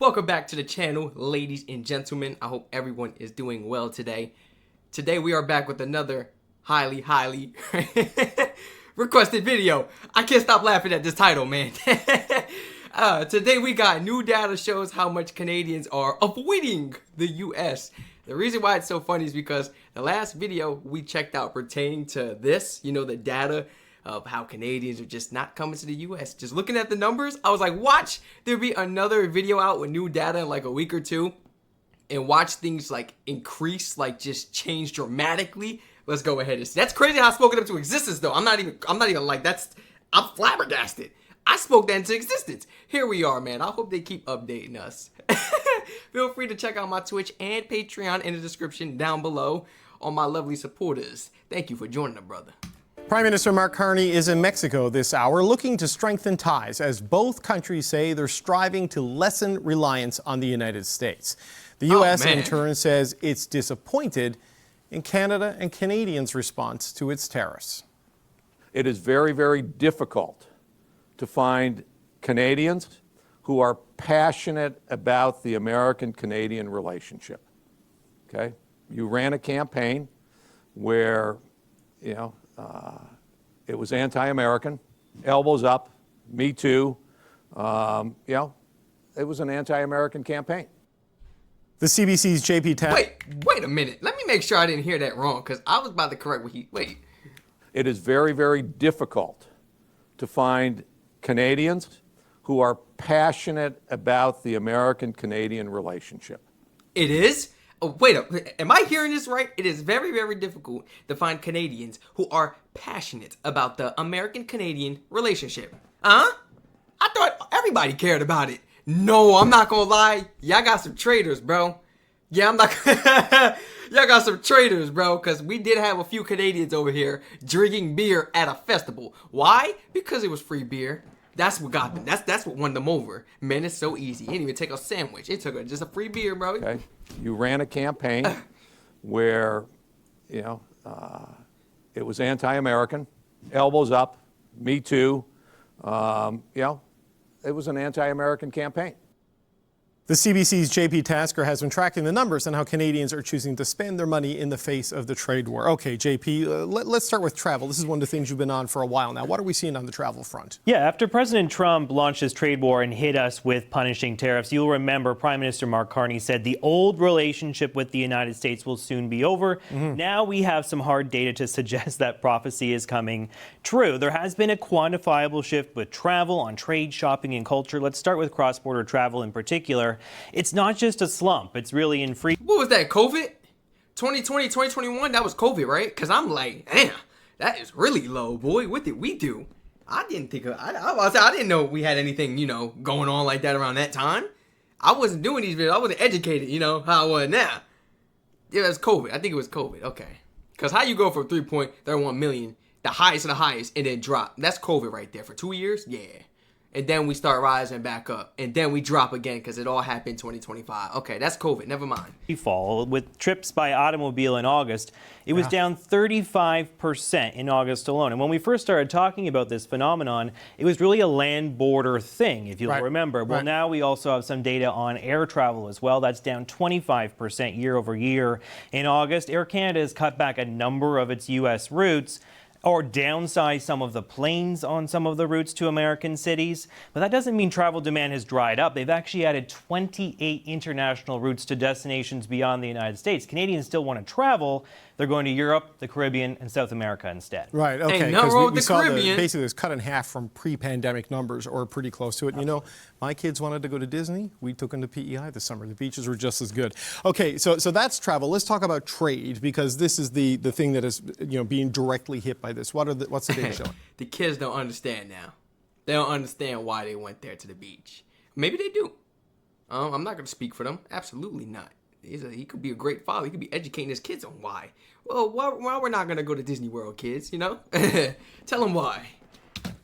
Welcome back to the channel, ladies and gentlemen. I hope everyone is doing well today. Today we are back with another highly requested video. I can't stop laughing at this title, man. Today we got new data shows how much Canadians are avoiding the US. The reason why it's so funny is because the last video we checked out pertaining to this, the data of how Canadians are just not coming to the US. Just looking at the numbers, I was like, watch, there'll be another video out with new data in like a week or two, and watch things like increase, like just change dramatically. Let's go ahead and see. That's crazy how I spoke it up to existence though. I'm not even like, I'm flabbergasted. I spoke that into existence. Here we are, man. I hope they keep updating us. Feel free to check out my Twitch and Patreon in the description down below. All my lovely supporters, thank you for joining the brother. Prime Minister Mark Carney is in Mexico this hour looking to strengthen ties as both countries say they're striving to lessen reliance on the United States. The U.S. in turn says it's disappointed in Canada and Canadians' response to its tariffs. It is very, very difficult to find Canadians who are passionate about the American-Canadian relationship. Okay? You ran a campaign where, it was anti-American, elbows up, me too. It was an anti-American campaign. The CBC's JP Tasker. Wait a minute. Let me make sure I didn't hear that wrong, because I was about to correct what It is very, very difficult to find Canadians who are passionate about the American-Canadian relationship. It is? Oh, wait up. Am I hearing this right? It is very, very difficult to find Canadians who are passionate about the American-Canadian relationship. Huh? I thought everybody cared about it. No, I'm not gonna lie. Y'all got some traitors, bro. Yeah, I'm not. Y'all got some traitors, bro, because we did have a few Canadians over here drinking beer at a festival. Why? Because it was free beer. That's what got them. That's what won them over. Man, it's so easy. He didn't even take a sandwich. It took just a free beer, bro. Okay. You ran a campaign where, it was anti-American, elbows up, me too. It was an anti-American campaign. The CBC's JP Tasker has been tracking the numbers on how Canadians are choosing to spend their money in the face of the trade war. Okay, JP, let's start with travel. This is one of the things you've been on for a while now. What are we seeing on the travel front? Yeah, after President Trump launched his trade war and hit us with punishing tariffs, you'll remember Prime Minister Mark Carney said the old relationship with the United States will soon be over. Now we have some hard data to suggest that prophecy is coming true. There has been a quantifiable shift with travel on trade, shopping, and culture. Let's start with cross-border travel in particular. It's not just a slump. It's really in free. What was that, COVID? 2020, 2021, that was COVID, right? Because I'm like, damn, that is really low, boy. What did we do? I didn't think I didn't know we had anything, going on like that around that time. I wasn't doing these videos. I wasn't educated, how I was now. Yeah, it was COVID. I think it was COVID. Okay. Because how you go from 3.31 million, the highest of the highest, and then drop? That's COVID right there. For 2 years? Yeah. And then we start rising back up. And then we drop again because it all happened in 2025. Okay, that's COVID. Never mind. Fall with trips by automobile in August, it was down 35% in August alone. And when we first started talking about this phenomenon, it was really a land border thing, if you'll remember. Well, now we also have some data on air travel as well. That's down 25% year over year. In August, Air Canada has cut back a number of its U.S. routes, or downsize some of the planes on some of the routes to American cities. But that doesn't mean travel demand has dried up. They've actually added 28 international routes to destinations beyond the United States. Canadians still want to travel. They're going to Europe, the Caribbean, and South America instead. Right, okay. Because we saw basically it was cut in half from pre-pandemic numbers, or pretty close to it. My kids wanted to go to Disney. We took them to PEI this summer. The beaches were just as good. Okay, so that's travel. Let's talk about trade, because this is the thing that is being directly hit by this. What's the data showing? The kids don't understand now. They don't understand why they went there to the beach. Maybe they do. I'm not going to speak for them. Absolutely not. He could be a great father. He could be educating his kids on why. Well, why we're not going to go to Disney World, kids, Tell them why.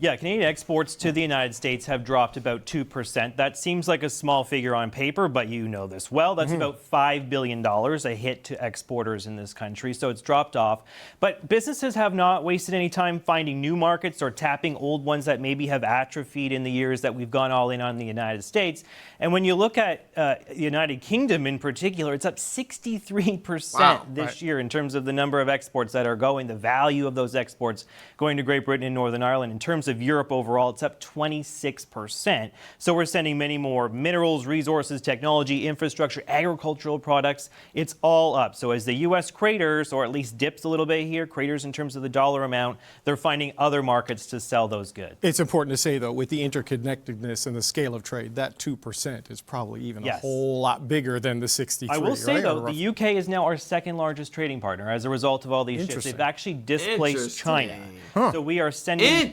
Yeah, Canadian exports to the United States have dropped about 2%. That seems like a small figure on paper, but you know this well. That's about $5 billion, a hit to exporters in this country. So it's dropped off. But businesses have not wasted any time finding new markets or tapping old ones that maybe have atrophied in the years that we've gone all in on the United States. And when you look at the United Kingdom in particular, it's up 63% this year in terms of the number of exports that are going, the value of those exports going to Great Britain and Northern Ireland. In terms of Europe overall, it's up 26%. So we're sending many more minerals, resources, technology, infrastructure, agricultural products. It's all up. So as the U.S. craters, or at least dips a little bit here, craters in terms of the dollar amount, they're finding other markets to sell those goods. It's important to say, though, with the interconnectedness and the scale of trade, that 2% is probably even a whole lot bigger than the 63. I will say, though, the UK is now our second largest trading partner as a result of all these shifts. They've actually displaced China. So we are sending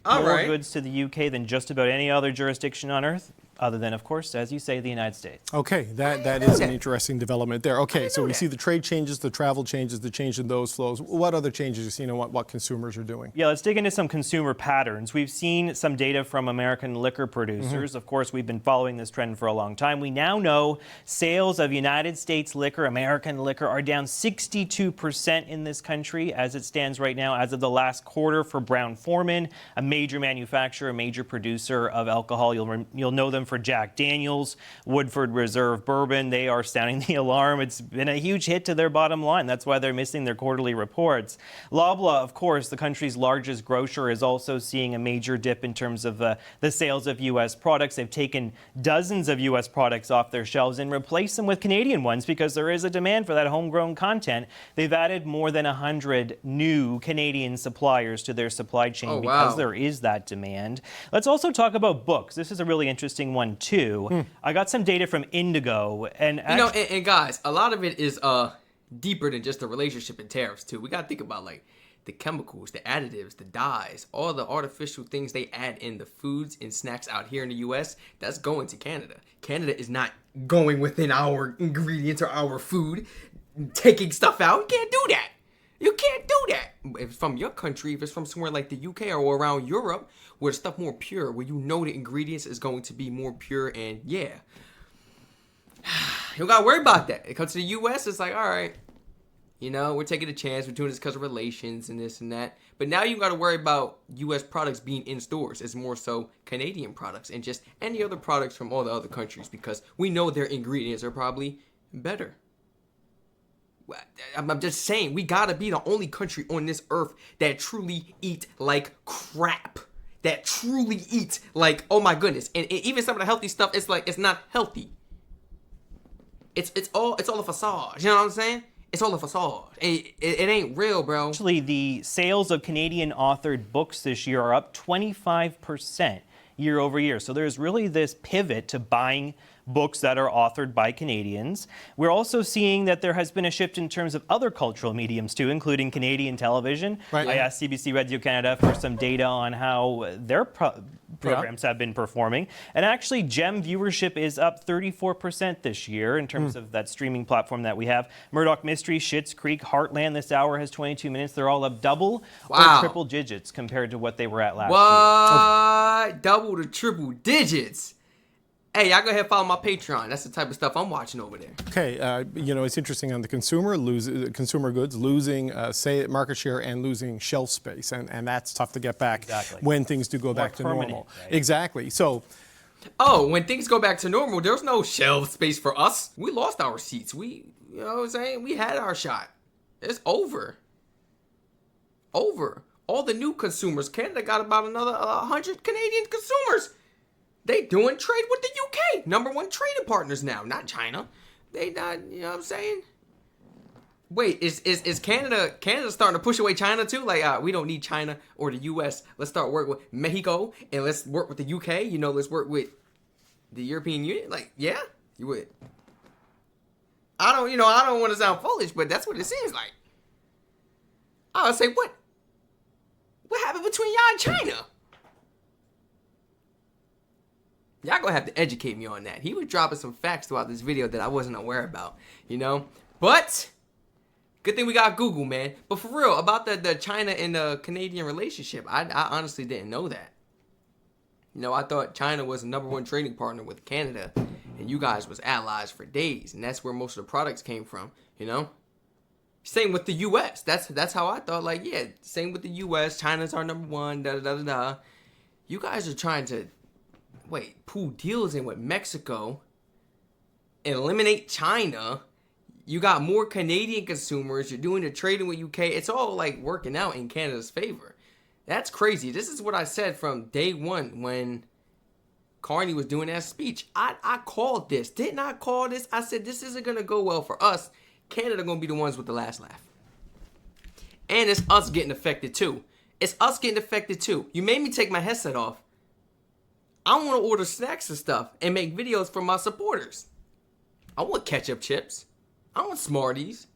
more goods to the UK than just about any other jurisdiction on Earth, other than, of course, as you say, the United States. Okay, that is an interesting development there. Okay, so we see the trade changes, the travel changes, the change in those flows. What other changes you see and what consumers are doing? Yeah, let's dig into some consumer patterns. We've seen some data from American liquor producers. Of course, we've been following this trend for a long time. We now know sales of United States liquor, American liquor, are down 62% in this country as it stands right now as of the last quarter for Brown-Forman, a major manufacturer, a major producer of alcohol. You'll know them for Jack Daniels, Woodford Reserve Bourbon. They are sounding the alarm. It's been a huge hit to their bottom line. That's why they're missing their quarterly reports. Loblaw, of course, the country's largest grocer, is also seeing a major dip in terms of the sales of U.S. products. They've taken dozens of U.S. products off their shelves and replaced them with Canadian ones because there is a demand for that homegrown content. They've added more than 100 new Canadian suppliers to their supply chain because there is that demand. Let's also talk about books. This is a really interesting one too. I got some data from Indigo, and and guys, a lot of it is deeper than just the relationship and tariffs too. We gotta think about like the chemicals, the additives, the dyes, all the artificial things they add in the foods and snacks out here in the U.S. That's going to Canada. Canada is not going within our ingredients or our food, taking stuff out. You can't do that. You can't do that. If it's from your country, if it's from somewhere like the UK or around Europe, where the stuff more pure, where you know the ingredients is going to be more pure, and you don't gotta worry about that. It comes to the US, it's like, all right, we're taking a chance, we're doing this because of relations and this and that. But now you gotta worry about US products being in stores. It's more so Canadian products and just any other products from all the other countries, because we know their ingredients are probably better. I'm just saying, we gotta be the only country on this earth that truly eat like crap. That truly eat like, oh my goodness. And even some of the healthy stuff, it's like, it's not healthy. It's all a facade. You know what I'm saying? It's all a facade. It ain't real, bro. Actually, the sales of Canadian authored books this year are up 25% year over year. So there's really this pivot to buying books that are authored by Canadians. We're also seeing that there has been a shift in terms of other cultural mediums too, including Canadian television. Right. I asked CBC Radio Canada for some data on how their programs have been performing. And actually, GEM viewership is up 34% this year in terms of that streaming platform that we have. Murdoch Mystery, Schitt's Creek, Heartland, This Hour has 22 minutes. They're all up double or triple digits compared to what they were at last year. What? Double to triple digits? Hey, y'all go ahead and follow my Patreon. That's the type of stuff I'm watching over there. Okay, it's interesting on the consumer goods, losing market share and losing shelf space, and that's tough to get back when things do go back to normal. Right? Exactly. So. Oh, when things go back to normal, there's no shelf space for us. We lost our seats. You know what I'm saying? We had our shot. It's over. All the new consumers. Canada got about another 100 Canadian consumers. They doing trade with the UK. Number one trading partners now, not China. They not, you know what I'm saying? Wait, is Canada starting to push away China too? Like, we don't need China or the US. Let's start working with Mexico and let's work with the UK. Let's work with the European Union. Like, yeah, you would. I don't want to sound foolish, but that's what it seems like. I would say, what happened between y'all and China? Y'all gonna have to educate me on that. He was dropping some facts throughout this video that I wasn't aware about, But Good thing we got Google, man. But for real, about the China and the Canadian relationship, I honestly didn't know that. You know, I thought China was the #1 trading partner with Canada, and you guys was allies for days, and that's where most of the products came from, you know? Same with the U.S. That's how I thought, like, yeah, same with the U.S. China's our #1, da-da-da-da-da. You guys are trying to, pull deals in with Mexico and eliminate China. You got more Canadian consumers. You're doing the trading with UK. It's all like working out in Canada's favor. That's crazy. This is what I said from day one when Carney was doing that speech. I called this. Didn't I call this? I said this isn't going to go well for us. Canada going to be the ones with the last laugh. And it's us getting affected too. It's us getting affected too. You made me take my headset off. I want to order snacks and stuff and make videos for my supporters. I want ketchup chips. I want Smarties.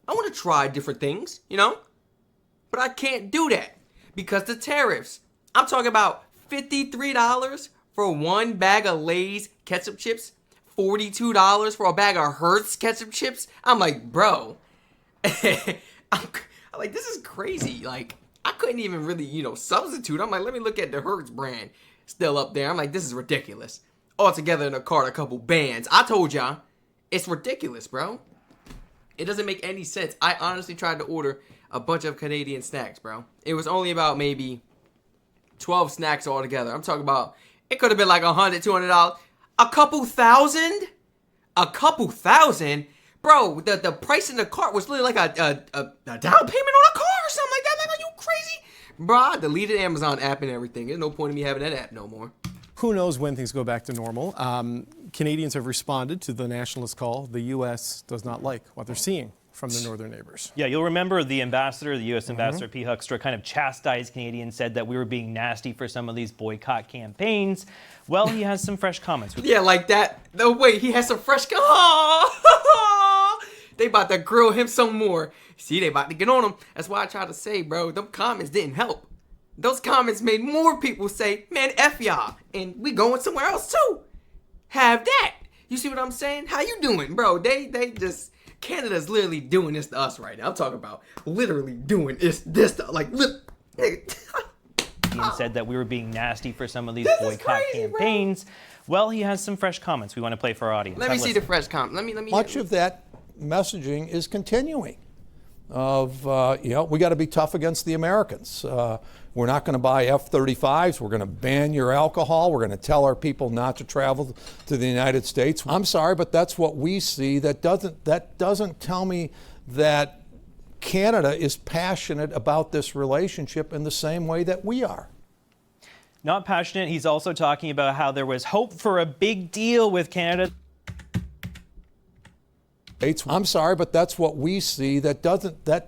I want to try different things, you know? But I can't do that because the tariffs. I'm talking about $53 for one bag of Lay's ketchup chips. $42 for a bag of Hertz ketchup chips. I'm like, bro. I'm like, this is crazy. Like, I couldn't even really, substitute. I'm like, let me look at the Hertz brand. Still up there. I'm like, this is ridiculous. All together in a cart, a couple bands. I told y'all, it's ridiculous, bro. It doesn't make any sense. I honestly tried to order a bunch of Canadian snacks, bro. It was only about maybe 12 snacks altogether. I'm talking about, it could have been like $100, $200. A couple thousand? Bro, the price in the cart was literally like a down payment on a car or something like that. Like, are you crazy? Bro, I deleted Amazon app and everything. There's no point in me having that app no more. Who knows when things go back to normal. Canadians have responded to the nationalist call. The U.S. does not like what they're seeing from their northern neighbors. Yeah, you'll remember the ambassador, the U.S. ambassador, P. Huckster, kind of chastised Canadians, said that we were being nasty for some of these boycott campaigns. Well, he has some fresh comments. Yeah, like that. No, wait, he has some fresh They about to grill him some more. See, they about to get on him. That's why I try to say, bro, them comments didn't help. Those comments made more people say, man, F y'all. And we going somewhere else too. Have that. You see what I'm saying? How you doing, bro? They just, Canada's literally doing this to us right now. I'm talking about literally doing this to, like, He said that we were being nasty for some of these boycott campaigns. Bro. Well, he has some fresh comments we want to play for our audience. Let me see the fresh comment. Let me. Much of that messaging is continuing. We got to be tough against the Americans. We're not going to buy F-35s. We're going to ban your alcohol. We're going to tell our people not to travel to the United States. I'm sorry, but that's what we see. That doesn't tell me that Canada is passionate about this relationship in the same way that we are. Not passionate. He's also talking about how there was hope for a big deal with Canada. I'm sorry, but that's what we see. That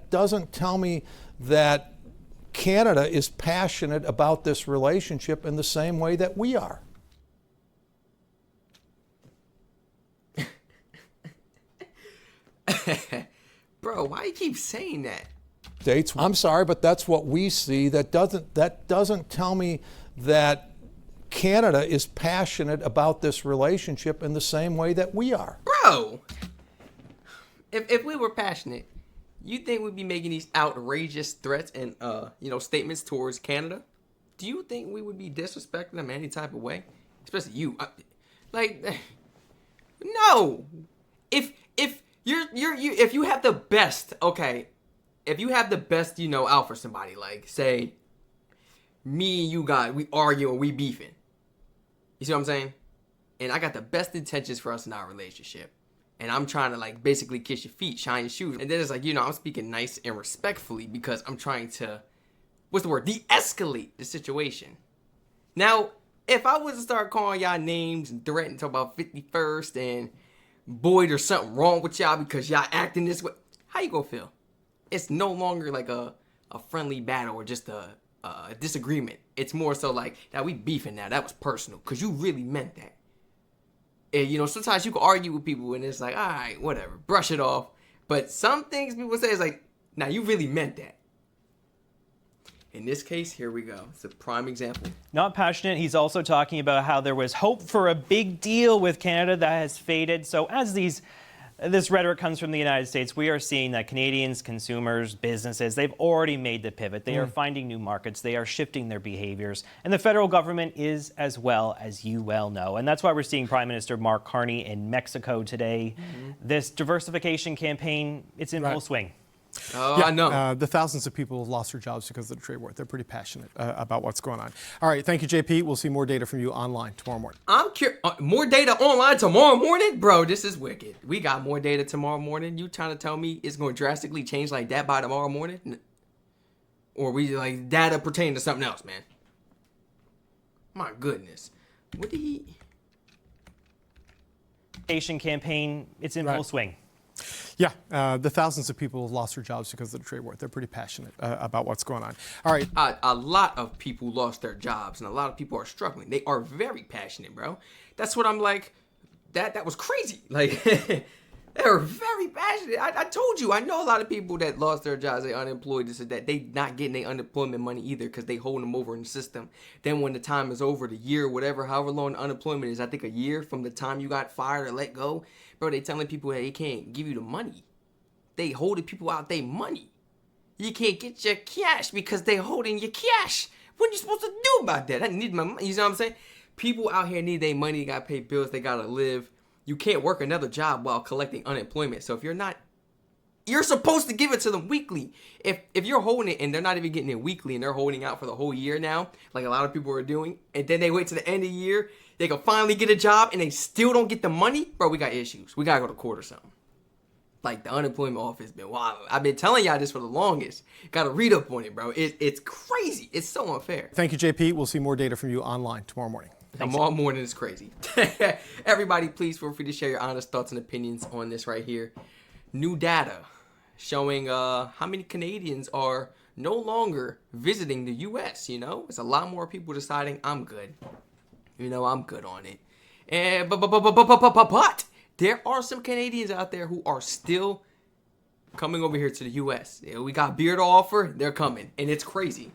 doesn't tell me that Canada is passionate about this relationship in the same way that we are. Bro, why you keep saying that? I'm sorry, but that's what we see. That doesn't tell me that Canada is passionate about this relationship in the same way that we are. Bro, if we were passionate, you think we'd be making these outrageous threats and statements towards Canada? Do you think we would be disrespecting them in any type of way? Especially you. No. If you have the best, okay, if you have the best, out for somebody, like say me and you we arguing, we beefing. You see what I'm saying? And I got the best intentions for us in our relationship. And I'm trying to basically kiss your feet, shine your shoes. And then it's I'm speaking nice and respectfully because I'm trying to, de-escalate the situation. Now, if I was to start calling y'all names and threatening to talk about 51st and boy, there's something wrong with y'all because y'all acting this way, how you gonna feel? It's no longer like a friendly battle or just a disagreement. It's more so now we beefing now. That was personal because you really meant that. And, sometimes you can argue with people and it's all right, whatever, brush it off. But some things people say is now you really meant that. In this case, here we go. It's a prime example. Not passionate. He's also talking about how there was hope for a big deal with Canada that has faded. So as these This rhetoric comes from the United States. We are seeing that Canadians, consumers, businesses, they've already made the pivot. They are finding new markets. They are shifting their behaviors. And the federal government is as well, as you well know. And that's why we're seeing Prime Minister Mark Carney in Mexico today. This diversification campaign, it's in full swing. Oh, yeah, I know. The thousands of people have lost their jobs because of the trade war. They're pretty passionate about what's going on. All right, thank you, JP. We'll see more data from you online tomorrow morning. I'm curious. More data online tomorrow morning? Bro, this is wicked. We got more data tomorrow morning. You trying to tell me it's going to drastically change like that by tomorrow morning? Or we like data pertaining to something else, man? My goodness. What did he... Campaign, it's in full swing. Yeah, the thousands of people have lost their jobs because of the trade war. They're pretty passionate about what's going on. All right. A lot of people lost their jobs, and a lot of people are struggling. They are very passionate, bro. That's what I'm like. That was crazy. Like, they were very passionate. I told you, I know a lot of people that lost their jobs, they unemployed, this and that. They not getting their unemployment money either because they hold them over in the system. Then when the time is over, the year, whatever, however long the unemployment is, I think a year from the time you got fired or let go, bro, they telling people that they can't give you the money. They holding people out their money. You can't get your cash because they holding your cash. What are you supposed to do about that? I need my money. You know what I'm saying? People out here need their money. They got to pay bills. They got to live. You can't work another job while collecting unemployment. So if you're not, you're supposed to give it to them weekly. If you're holding it and they're not even getting it weekly and they're holding out for the whole year now, like a lot of people are doing, and then they wait to the end of the year, they can finally get a job and they still don't get the money, bro, we got issues. We got to go to court or something. Like, the unemployment office been wild. I've been telling y'all this for the longest. Got to read up on it, bro. It's crazy. It's so unfair. Thank you, JP. We'll see more data from you online tomorrow morning. Tomorrow morning is crazy. Everybody, please feel free to share your honest thoughts and opinions on this right here. New data showing how many Canadians are no longer visiting the U.S., you know? It's a lot more people deciding, I'm good. You know, I'm good on it. And but there are some Canadians out there who are still coming over here to the U.S. We got beer to offer. They're coming. And it's crazy.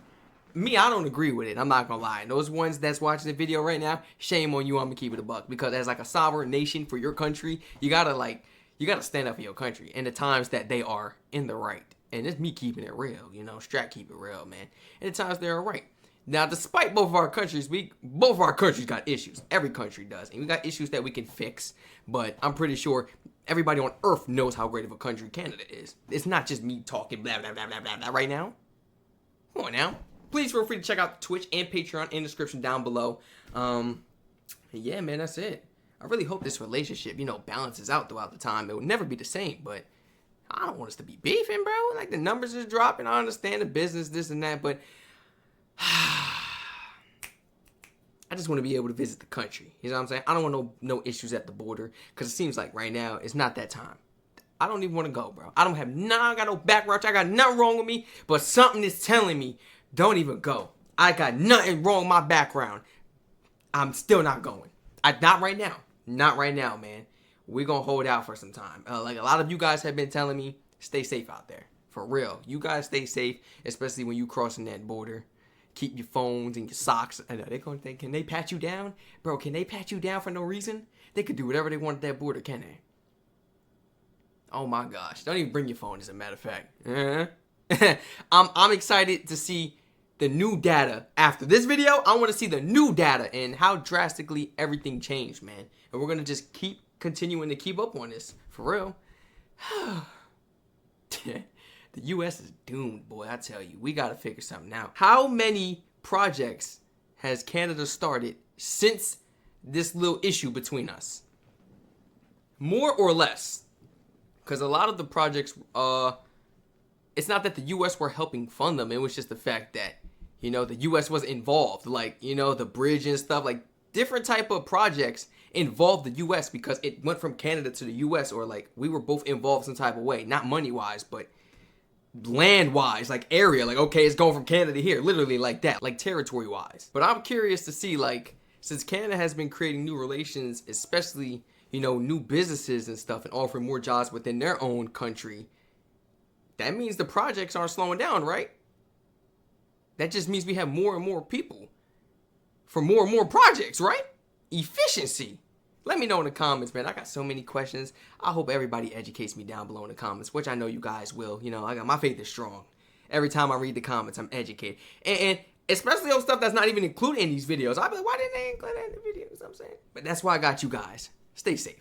Me, I don't agree with it. I'm not going to lie. And those ones that's watching the video right now, shame on you. I'm going to keep it a buck. Because as like a sovereign nation for your country, you got to stand up for your country. And the times that they are in the right. And it's me keeping it real. You know, Strac keep it real, man. And the times they are right. Now, despite both of our countries, both of our countries got issues. Every country does. And we got issues that we can fix. But I'm pretty sure everybody on earth knows how great of a country Canada is. It's not just me talking blah, blah, blah, blah, blah, blah right now. Come on now. Please feel free to check out Twitch and Patreon in the description down below. Yeah, man, that's it. I really hope this relationship, you know, balances out throughout the time. It will never be the same, but I don't want us to be beefing, bro. Like, the numbers is dropping. I understand the business, this and that, but I just want to be able to visit the country. You know what I'm saying? I don't want no issues at the border because it seems like right now it's not that time. I don't even want to go, bro. I got no background. I got nothing wrong with me, but something is telling me don't even go. I got nothing wrong with my background. I'm still not going. Not right now. Not right now, man. We're going to hold out for some time. Like a lot of you guys have been telling me, stay safe out there. For real. You guys stay safe, especially when you crossing that border. Keep your phones and your socks. I know they're going to think, can they pat you down? Bro, can they pat you down for no reason? They could do whatever they want at that border, can they? Oh my gosh. Don't even bring your phone, as a matter of fact. I'm excited to see the new data after this video. I want to see the new data and how drastically everything changed, man. And we're going to just keep continuing to keep up on this. For real. The U.S. is doomed, boy. I tell you. We got to figure something out. How many projects has Canada started since this little issue between us? More or less? Because a lot of the projects, it's not that the U.S. were helping fund them. It was just the fact that, you know, the U.S. was involved. Like, you know, the bridge and stuff. Like, different type of projects involved the U.S. because it went from Canada to the U.S. Or, like, we were both involved some type of way. Not money-wise, but land-wise. Like, area. Like, okay, it's going from Canada to here. Literally like that. Like, territory-wise. But I'm curious to see, like, since Canada has been creating new relations, especially, you know, new businesses and stuff, and offering more jobs within their own country, that means the projects aren't slowing down, right? That just means we have more and more people for more and more projects, right? Efficiency. Let me know in the comments, man. I got so many questions. I hope everybody educates me down below in the comments, which I know you guys will. You know, my faith is strong. Every time I read the comments, I'm educated. And especially on stuff that's not even included in these videos. I'll be like, why didn't they include that in the videos? I'm saying. But that's why I got you guys. Stay safe.